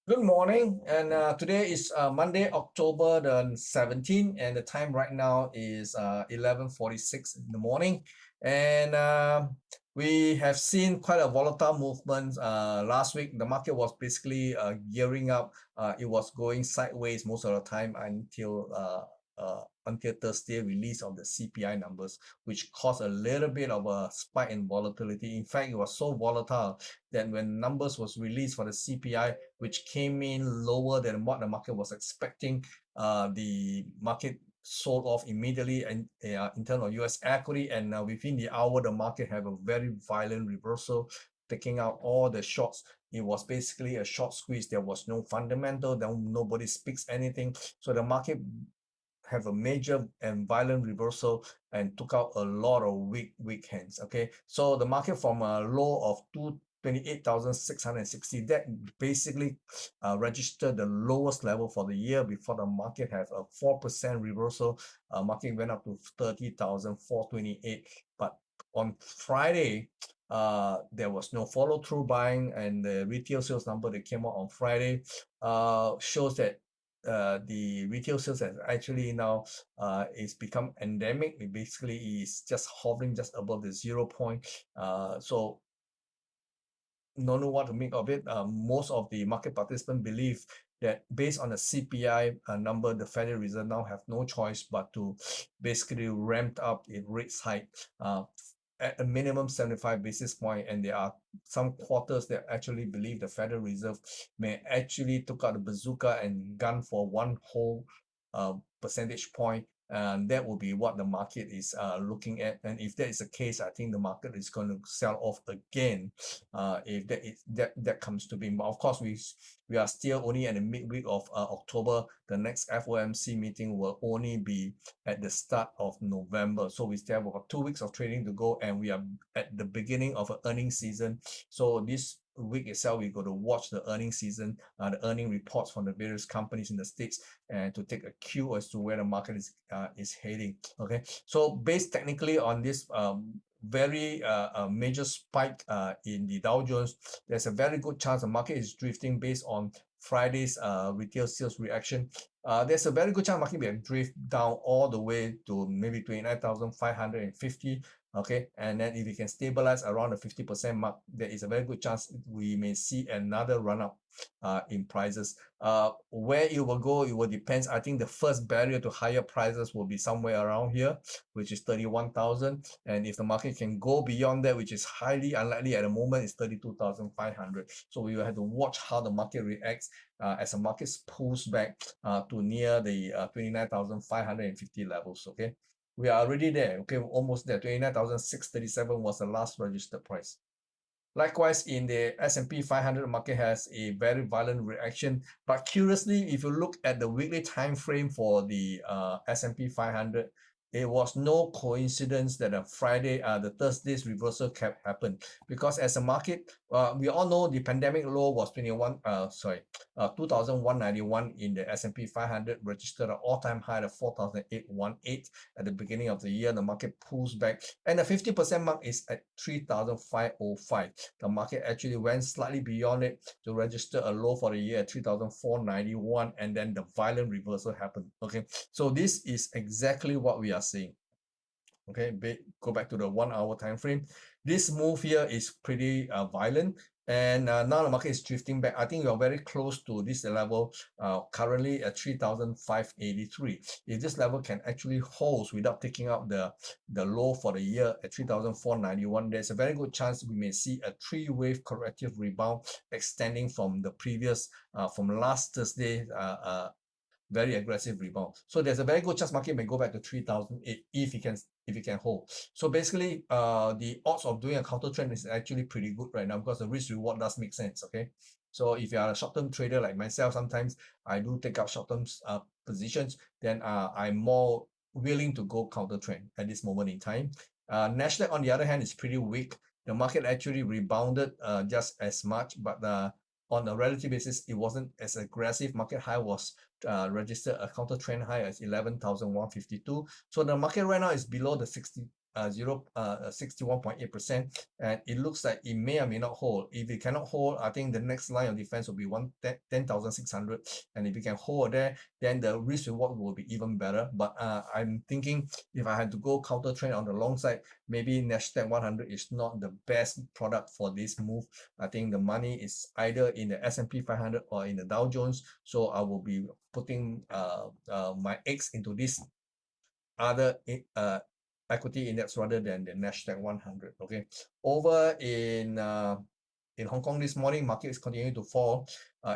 Good morning, and today is Monday, October the 17th, and the time right now is 11:46 in the morning. And we have seen quite a volatile movement last week. The market was basically gearing up. It was going sideways most of the time until Thursday release of the CPI numbers, which caused a little bit of a spike in volatility. In fact, it was so volatile that when numbers was released for the CPI, which came in lower than what the market was expecting, the market sold off immediately in terms of US equity, and within the hour, the market have a very violent reversal, taking out all the shorts. It was basically a short squeeze. There was no fundamental, then nobody speaks anything. So the market have a major and violent reversal and took out a lot of weak hands. Okay, so the market from a low of 28,660, that basically registered the lowest level for the year before the market have a 4% reversal. Market went up to 30,428, but on Friday there was no follow-through buying, and the retail sales number that came out on Friday shows that the retail sales has actually now is become endemic. It basically is just hovering just above the 0 point. So don't know what to make of it. Most of the market participants believe that based on the CPI number, the Federal Reserve now have no choice but to basically ramp up its rate hike at a minimum 75 basis point, and there are some quarters that actually believe the Federal Reserve may actually took out the bazooka and gun for one whole percentage point, and that will be what the market is looking at. And if that is the case, I think the market is going to sell off again if that comes to be. But of course, we are still only at the midweek of October. The next FOMC meeting will only be at the start of November. So we still have about 2 weeks of trading to go, and we are at the beginning of an earnings season. So this week itself, we got to watch the earnings season, the earning reports from the various companies in the States, and to take a cue as to where the market is heading. Okay, so based technically on this very major spike in the Dow Jones, there's a very good chance the market is drifting based on Friday's retail sales reaction. There's a very good chance market will drift down all the way to maybe 29,550. Okay, and then if we can stabilize around the 50% mark, there is a very good chance we may see another run up in prices. Where it will go, it will depends. I think the first barrier to higher prices will be somewhere around here, which is 31,000. And if the market can go beyond that, which is highly unlikely at the moment, is 32,500. So we will have to watch how the market reacts as the market pulls back to near the 29,550 levels. Okay, we are already there. Okay, almost there. 29,637 was the last registered price. Likewise, in the S&P 500, market has a very violent reaction. But curiously, if you look at the weekly time frame for the S&P 500, it was no coincidence that the Thursday's reversal kept happen, because as a market, we all know the pandemic low was 2,191 in the S&P 500, registered an all-time high of 4,818 at the beginning of the year. The market pulls back, and the 50% mark is at 3,505. The market actually went slightly beyond it to register a low for the year at 3,491, and then the violent reversal happened. Okay, so this is exactly what we are seeing. Okay, go back to the 1 hour time frame. This move here is pretty violent, and now the market is drifting back. I think we are very close to this level, currently at 3,583. If this level can actually hold without taking out the low for the year at 3,491, there's a very good chance we may see a three-wave corrective rebound extending from the previous from last Thursday very aggressive rebound. So there's a very good chance market may go back to 3,008 if it can hold. So basically, the odds of doing a counter trend is actually pretty good right now, because the risk reward does make sense. Okay, so if you are a short-term trader like myself, sometimes I do take out short-term positions, then I'm more willing to go counter trend at this moment in time. Nasdaq, on the other hand, is pretty weak. The market actually rebounded just as much, but on a relative basis, it wasn't as aggressive. Market high was registered a counter trend high as 11,152. So the market right now is below the 61.8%, and it looks like it may or may not hold. If it cannot hold, I think the next line of defense will be 10,600, and if it can hold there, then the risk reward will be even better. But I'm thinking if I had to go counter trend on the long side, maybe Nasdaq 100 is not the best product for this move. I think the money is either in the S&P 500 or in the Dow Jones, so I will be putting my eggs into this other equity index rather than the Nasdaq 100. Okay, over in Hong Kong this morning, market is continuing to fall.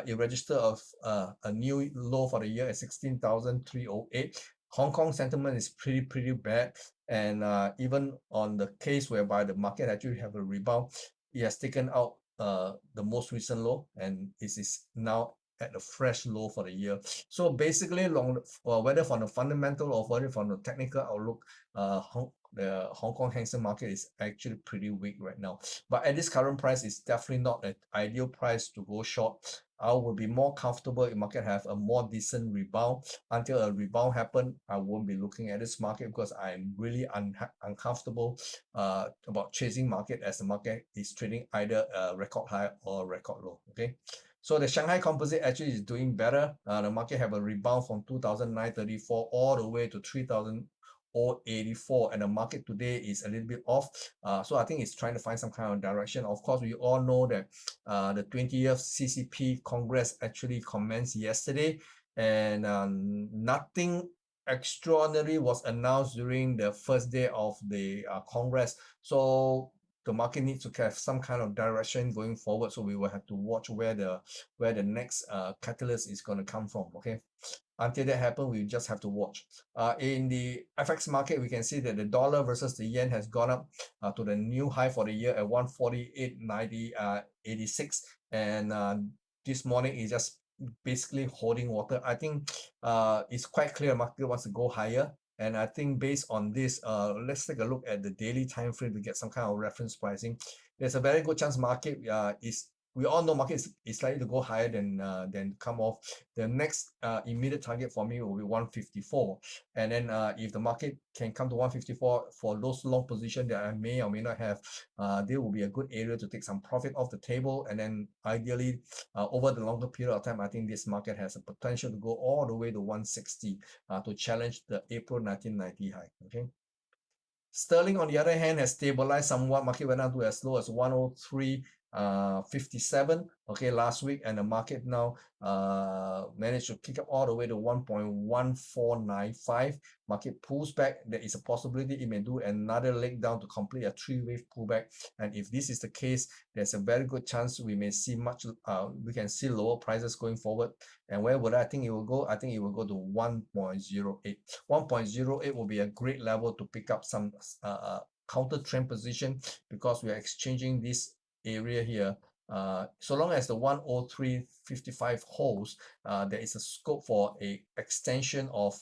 It registered of a new low for the year at 16,308. Hong Kong sentiment is pretty bad, and even on the case whereby the market actually have a rebound, it has taken out the most recent low, and it is now at a fresh low for the year. So basically, whether from the fundamental or whether from the technical outlook, the Hong Kong Hang Seng market is actually pretty weak right now. But at this current price, it's definitely not an ideal price to go short. I would be more comfortable if market have a more decent rebound. Until a rebound happen, I won't be looking at this market because I'm really uncomfortable about chasing market as the market is trading either a record high or a record low. Okay. So the Shanghai Composite actually is doing better. The market have a rebound from 2,934 all the way to 3,084, and the market today is a little bit off. So I think it's trying to find some kind of direction. Of course, we all know that the 20th CCP Congress actually commenced yesterday, and nothing extraordinary was announced during the first day of the Congress. So the market needs to have some kind of direction going forward, so we will have to watch where the next catalyst is going to come from. Okay, until that happens, we just have to watch. In the FX market, we can see that the dollar versus the yen has gone up to the new high for the year at 148.86, and this morning is just basically holding water. I think it's quite clear market wants to go higher. And I think based on this, let's take a look at the daily time frame to get some kind of reference pricing. There's a very good chance market we all know market is likely to go higher than come off. The next immediate target for me will be 154. And then if the market can come to 154 for those long position that I may or may not have, there will be a good area to take some profit off the table. And then ideally, over the longer period of time, I think this market has a potential to go all the way to 160 to challenge the April 1990 high. Okay. Sterling, on the other hand, has stabilized somewhat. Market went down to as low as 103.57 okay last week, and the market now managed to kick up all the way to 1.1495. Market pulls back. There is a possibility it may do another leg down to complete a three-wave pullback, and if this is the case, there's a very good chance we may see we can see lower prices going forward. And where would I think it will go? I think it will go to 1.08. 1.08 will be a great level to pick up some counter trend position, because we are exchanging this area here. So long as the 103.55 holds, there is a scope for a extension of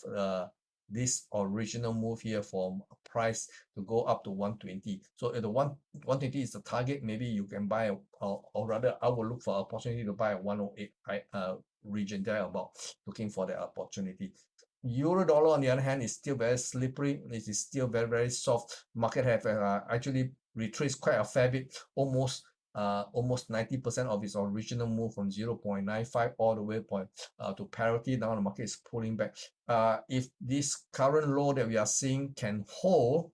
this original move here from price to go up to 120. So if the 120 is the target, maybe you can buy, or rather I will look for an opportunity to buy a 108 region there, about looking for the opportunity. Euro dollar, on the other hand, is still very slippery. It is still very soft. Market have actually retraced quite a fair bit, almost 90% of its original move from 0.95 all the way to parity. Now the market is pulling back. If this current low that we are seeing can hold,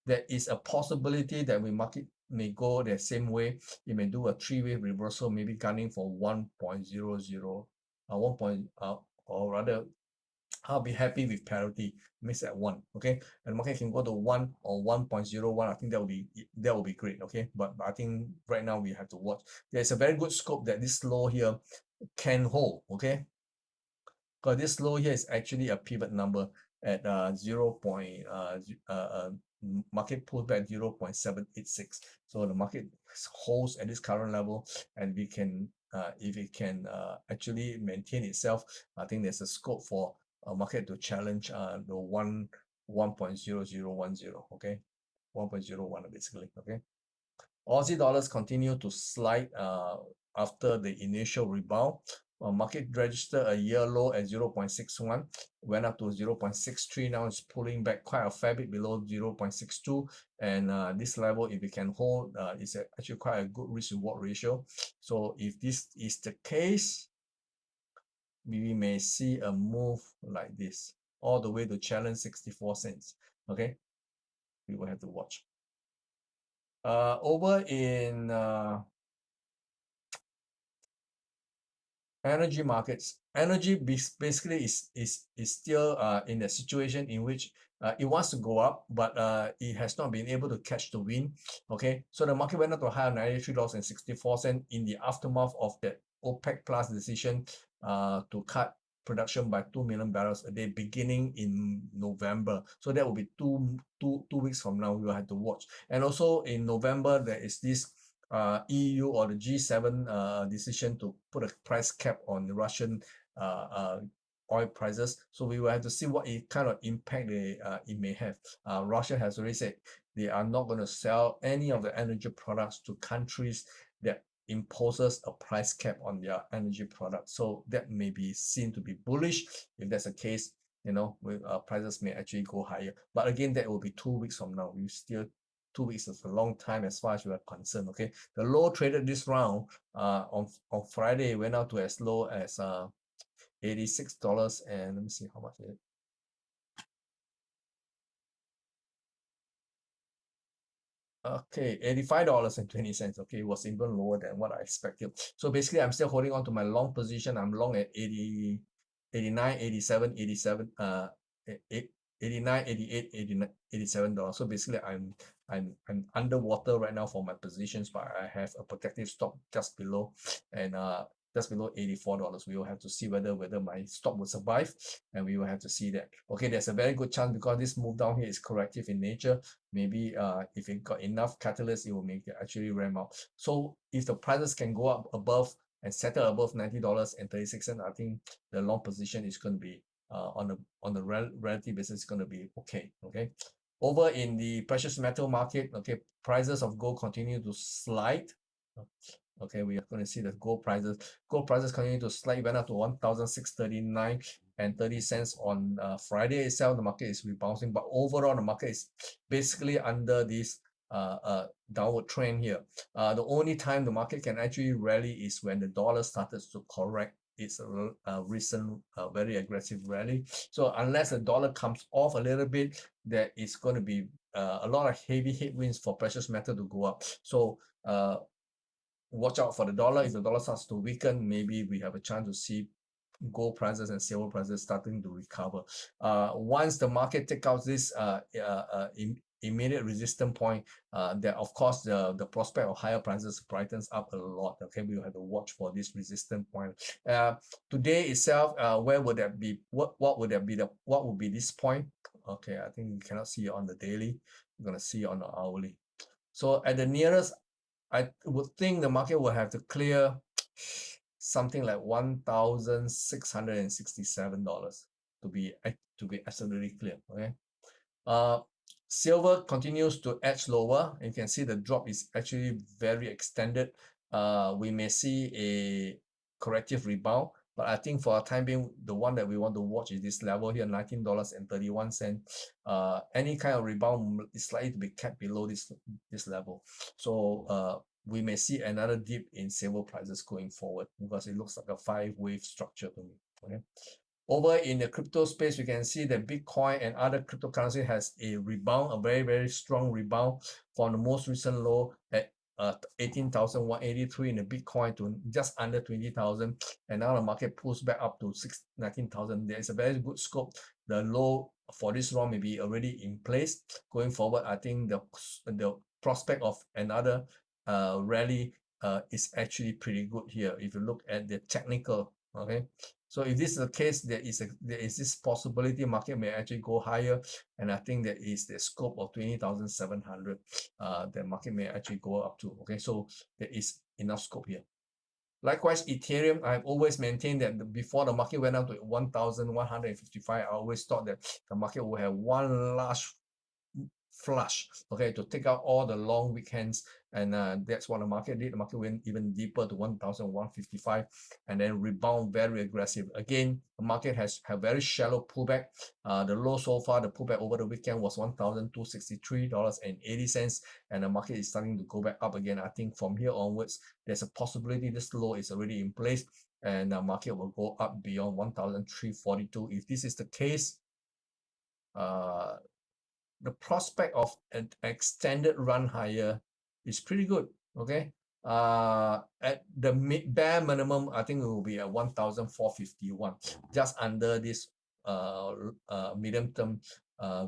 there is a possibility that the market may go the same way. It may do a three-wave reversal, maybe gunning for 1.00, or rather, I'll be happy with parity mixed at 1. Okay, and the market can go to 1 or 1.01. I think that will be great. Okay, but I think right now we have to watch. There's a very good scope that this low here can hold. Okay, because this low here is actually a pivot number at market pulled back 0.786. So the market holds at this current level, and we can if it can actually maintain itself, I think there's a scope for market to challenge the 1.0010. Okay, 1.01 basically. Okay, Aussie dollars continue to slide after the initial rebound. Market registered a year low at 0.61, went up to 0.63. Now it's pulling back quite a fair bit below 0.62. And this level, if we can hold, is actually quite a good risk reward ratio. So if this is the case, we may see a move like this all the way to challenge 64 cents. Okay, we will have to watch. Over in energy markets, energy basically is still in a situation in which it wants to go up, but it has not been able to catch the wind. Okay, so the market went up to a high of $93.64 in the aftermath of the OPEC Plus decision to cut production by 2 million barrels a day beginning in November. So that will be two weeks from now. We will have to watch. And also in November, there is this EU or the G7 decision to put a price cap on the Russian oil prices. So we will have to see what kind of impact it may have. Russia has already said they are not going to sell any of the energy products to countries that imposes a price cap on their energy products. So that may be seen to be bullish. If that's the case, prices may actually go higher. But again, that will be 2 weeks from now. We still 2 weeks is a long time as far as you are concerned. Okay, the low traded this round on Friday went out to as low as $86, and let me see how much it is. Okay, $85.20. Okay, it was even lower than what I expected. So basically, I'm still holding on to my long position. I'm long at 80, 89, 87, 87, 89, 88, 89, $87. So basically, I'm underwater right now for my positions, but I have a protective stop just below, and just below $84. We will have to see whether my stop will survive, and we will have to see that. Okay, there's a very good chance because this move down here is corrective in nature. Maybe if it got enough catalyst, it will make it actually ram out. So if the prices can go up above and settle above $90.36, I think the long position is going to be on the relative basis is going to be okay. Okay, over in the precious metal market, okay, prices of gold continue to slide. Okay, we are going to see the gold prices. Gold prices continue to slide. Went up to 1,639 and 30 cents on Friday itself. The market is rebounding, but overall the market is basically under this downward trend here. The only time the market can actually rally is when the dollar started to correct its recent very aggressive rally. So unless the dollar comes off a little bit, there is going to be a lot of heavy headwinds for precious metal to go up. So watch out for the dollar. If the dollar starts to weaken, maybe we have a chance to see gold prices and silver prices starting to recover. Once the market take out this immediate resistance point, that of course the prospect of higher prices brightens up a lot. Okay, we will have to watch for this resistance point. Today itself, where would that be? What would that be? What would be this point? Okay, I think you cannot see it on the daily. You're gonna see it on the hourly. So at the nearest, I would think the market will have to clear something like $1,667 to be absolutely clear. Okay. Silver continues to edge lower. You can see the drop is actually very extended. We may see a corrective rebound, but I think for a time being, the one that we want to watch is this level here, $19.31. Any kind of rebound is likely to be kept below this level. So we may see another dip in silver prices going forward because it looks like a 5-wave structure to me. Okay. Over in the crypto space, we can see that Bitcoin and other cryptocurrency has a rebound, a very, very strong rebound from the most recent low at 18,183 in the Bitcoin to just under 20,000. And now the market pulls back up to 19,000. There is a very good scope. The low for this round may be already in place. Going forward, I think the prospect of another rally is actually pretty good here if you look at the technical. Okay, so if this is the case, there is this possibility market may actually go higher, and I think that is the scope of 20,700. The market may actually go up to. Okay, so there is enough scope here. Likewise, Ethereum, I've always maintained that before the market went up to 1,155, I always thought that the market will have one large flush, okay, to take out all the long weekends. And that's what the market did. The market went even deeper to 1,155 and then rebound very aggressive. Again, the market has a very shallow pullback. The low so far, the pullback over the weekend was $1,263.80, and the market is starting to go back up again. I think from here onwards, there's a possibility this low is already in place and the market will go up beyond 1,342. If this is the case, the prospect of an extended run higher is pretty good. Okay, at the bare minimum, I think it will be at 1,451, just under this medium term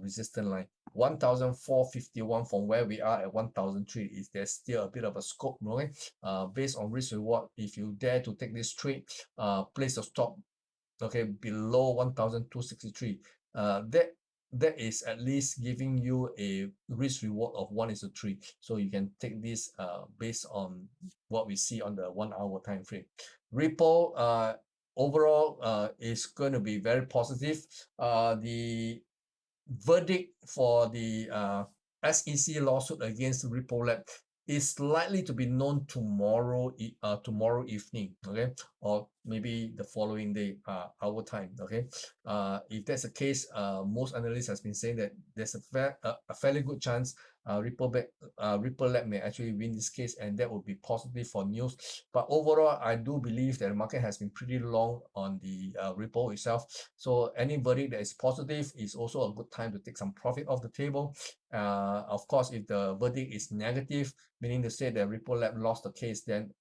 resistance line. 1,451 from where we are at 1,003 is there's still a bit of a scope, okay? Based on risk reward, if you dare to take this trade, place a stop, okay, below 1,263. That is at least giving you a risk reward of 1:3. So you can take this based on what we see on the 1 hour time frame. Ripple overall is going to be very positive. The verdict for the SEC lawsuit against Ripple Lab is likely to be known tomorrow evening, okay, or maybe the following day, our time, okay. If that's the case, most analysts has been saying that there's a fairly good chance Ripple Lab may actually win this case, and that would be positive for news. But overall, I do believe that the market has been pretty long on the Ripple itself. So any verdict that is positive is also a good time to take some profit off the table. Of course, if the verdict is negative, meaning to say that Ripple Lab lost the case, then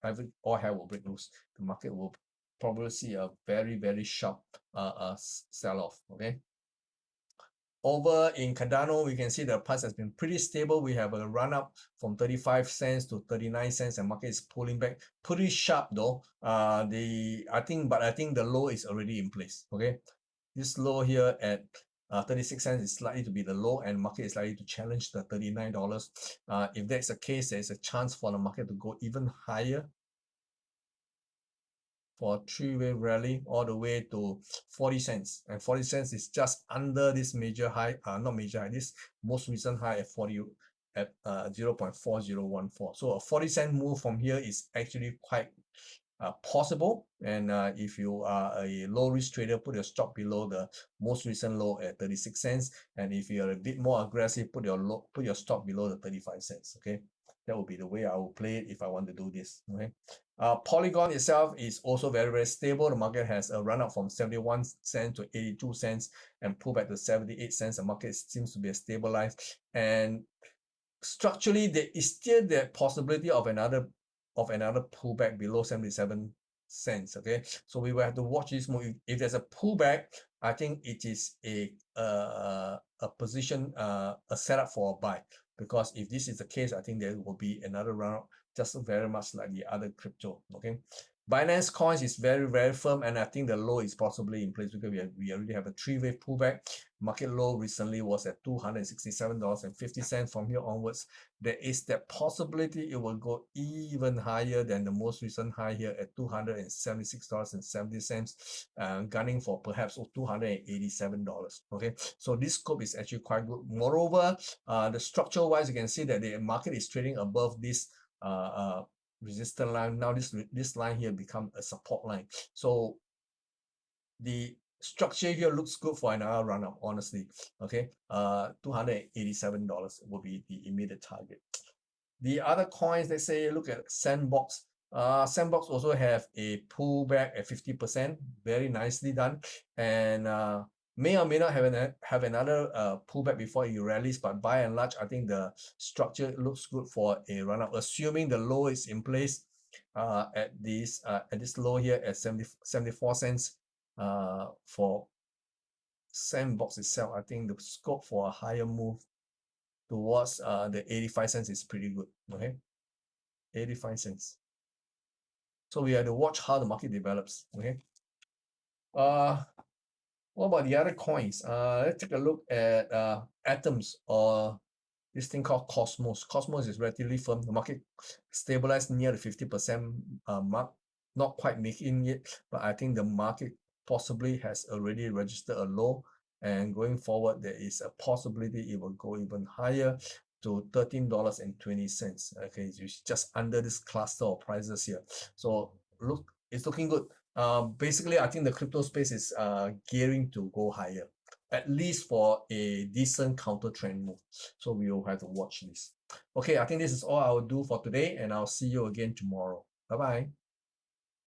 all hell will break loose. The market will probably see a very, very sharp sell-off, okay? Over in Cardano, we can see the price has been pretty stable. We have a run up from 35 cents to 39 cents, and market is pulling back pretty sharp though. I think the low is already in place. Okay, this low here at 36 cents is likely to be the low, and market is likely to challenge the $39. If that's the case, there's a chance for the market to go even higher for a three-way rally all the way to 40 cents, and 40 cents is just under this major high, not major high, this most recent high at 0.4014. So a 40-cent move from here is actually quite possible. And if you are a low risk trader, put your stop below the most recent low at 36 cents, and if you're a bit more aggressive, put your stop below the 35 cents. Okay, that would be the way I will play it if I want to do this. Okay. Polygon itself is also very, very stable. The market has a run up from 71 cents to 82 cents and pull back to 78 cents. The market seems to be stabilized, and structurally there is still the possibility of another pullback below 77 cents. Okay, so we will have to watch this move. If there's a pullback, I think it is a position, a setup for a buy, because if this is the case, I think there will be another round, just very much like the other crypto. Okay, Binance coins is very, very firm, and I think the low is possibly in place because we already have a three-wave pullback. Market low recently was at $267.50. From here onwards, there is that possibility it will go even higher than the most recent high here at $276.70, gunning for perhaps $287. Okay, so this scope is actually quite good. Moreover, the structural wise, you can see that the market is trading above this resistance line. Now this line here become a support line, so the structure here looks good for another run up, honestly. Okay, $287 will be the immediate target. The other coins, let's say look at Sandbox. Sandbox also have a pullback at 50%, very nicely done, and may or may not have another pullback before it rallies, but by and large, I think the structure looks good for a run up, assuming the low is in place at this low here at 74 cents. For Sandbox itself, I think the scope for a higher move towards the 85 cents is pretty good. Okay, 85 cents. So we have to watch how the market develops. Okay. What about the other coins? Let's take a look at Atoms, or this thing called Cosmos. Cosmos is relatively firm. The market stabilized near the 50% mark. Not quite making it, but I think the market possibly has already registered a low and going forward there is a possibility it will go even higher to $13.20. Okay, it's just under this cluster of prices here. So it's looking good. Basically, I think the crypto space is gearing to go higher, at least for a decent counter trend move. So we will have to watch this. Okay, I think this is all I will do for today, and I'll see you again tomorrow. Bye bye.